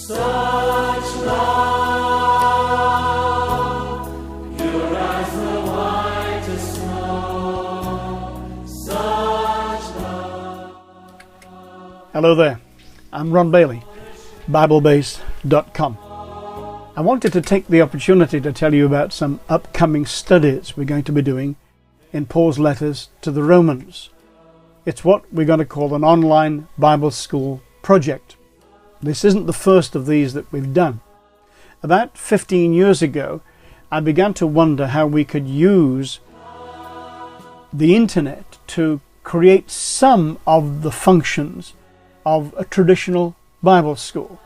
Such love, pure as the whitest snow. Such love. Hello there, I'm Ron Bailey, Biblebase.com. I wanted to take the opportunity to tell you about some upcoming studies we're going to be doing in Paul's letters to the Romans. It's what we're going to call an online Bible school project. This isn't the first of these that we've done. About 15 years ago, I began to wonder how we could use the internet to create some of the functions of a traditional Bible school.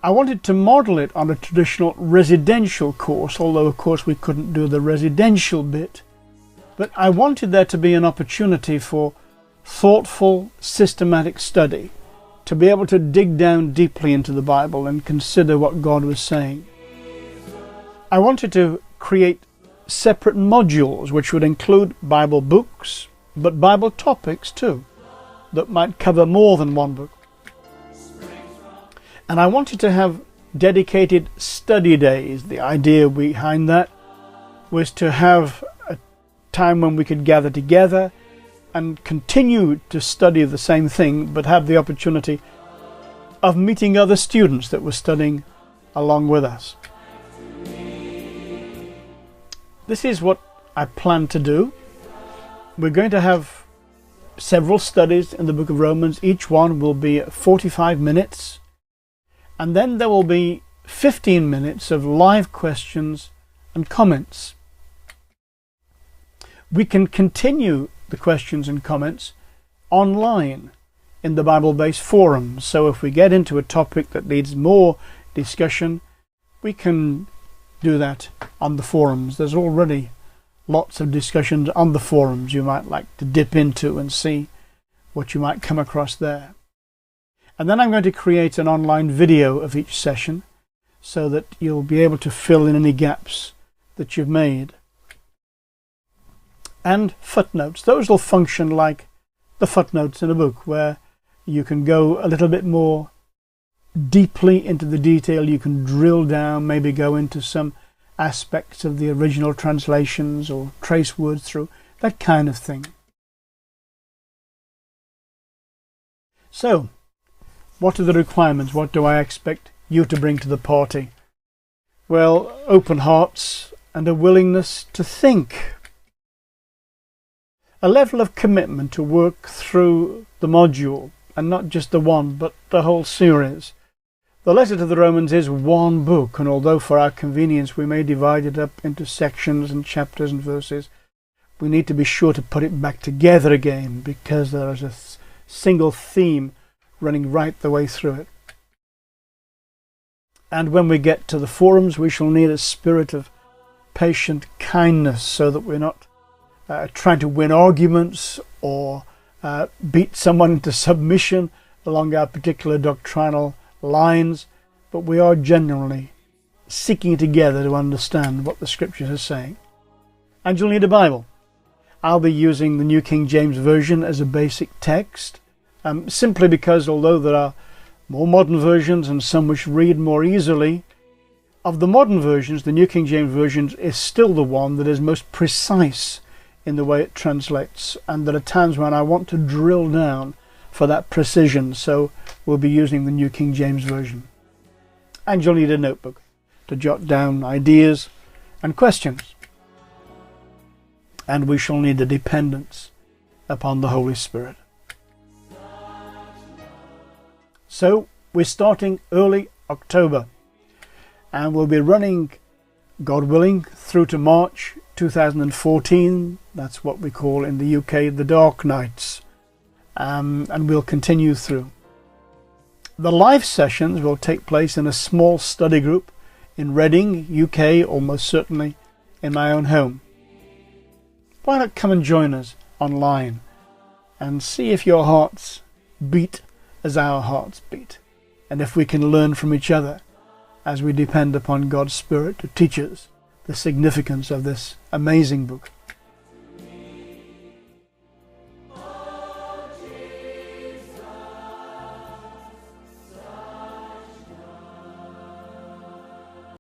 I wanted to model it on a traditional residential course, although of course we couldn't do the residential bit. But I wanted there to be an opportunity for thoughtful, systematic study, to be able to dig down deeply into the Bible and consider what God was saying. I wanted to create separate modules which would include Bible books, but Bible topics too, that might cover more than one book. And I wanted to have dedicated study days. The idea behind that was to have a time when we could gather together and continue to study the same thing, but have the opportunity of meeting other students that were studying along with us. This is what I plan to do. We're going to have several studies in the book of Romans. Each one will be 45 minutes. And then there will be 15 minutes of live questions and comments. We can continue the questions and comments online in the Biblebase forums. So if we get into a topic that needs more discussion, we can do that on the forums. There's already lots of discussions on the forums you might like to dip into and see what you might come across there. And then I'm going to create an online video of each session so that you'll be able to fill in any gaps that you've made. And footnotes. Those will function like the footnotes in a book, where you can go a little bit more deeply into the detail. You can drill down, maybe go into some aspects of the original translations or trace words through, that kind of thing. So, what are the requirements? What do I expect you to bring to the party? Well, open hearts and a willingness to think. A level of commitment to work through the module, and not just the one, but the whole series. The letter to the Romans is one book, and although for our convenience we may divide it up into sections and chapters and verses, we need to be sure to put it back together again, because there is a single theme running right the way through it. And when we get to the forums, we shall need a spirit of patient kindness, so that we're not trying to win arguments or beat someone into submission along our particular doctrinal lines, but we are genuinely seeking together to understand what the Scriptures are saying. And you'll need a Bible. I'll be using the New King James Version as a basic text, simply because although there are more modern versions and some which read more easily, of the modern versions, the New King James Version is still the one that is most precise in the way it translates, and there are times when I want to drill down for that precision, so we'll be using the New King James Version. And you'll need a notebook to jot down ideas and questions. And we shall need a dependence upon the Holy Spirit. So we're starting early October, and we'll be running, God willing, through to March 2014. That's what we call in the UK the dark nights, and we'll continue through. The live sessions will take place in a small study group in Reading, UK, almost certainly in my own home. Why not come and join us online and see if your hearts beat as our hearts beat, and if we can learn from each other as we depend upon God's Spirit to teach us the significance of this amazing book.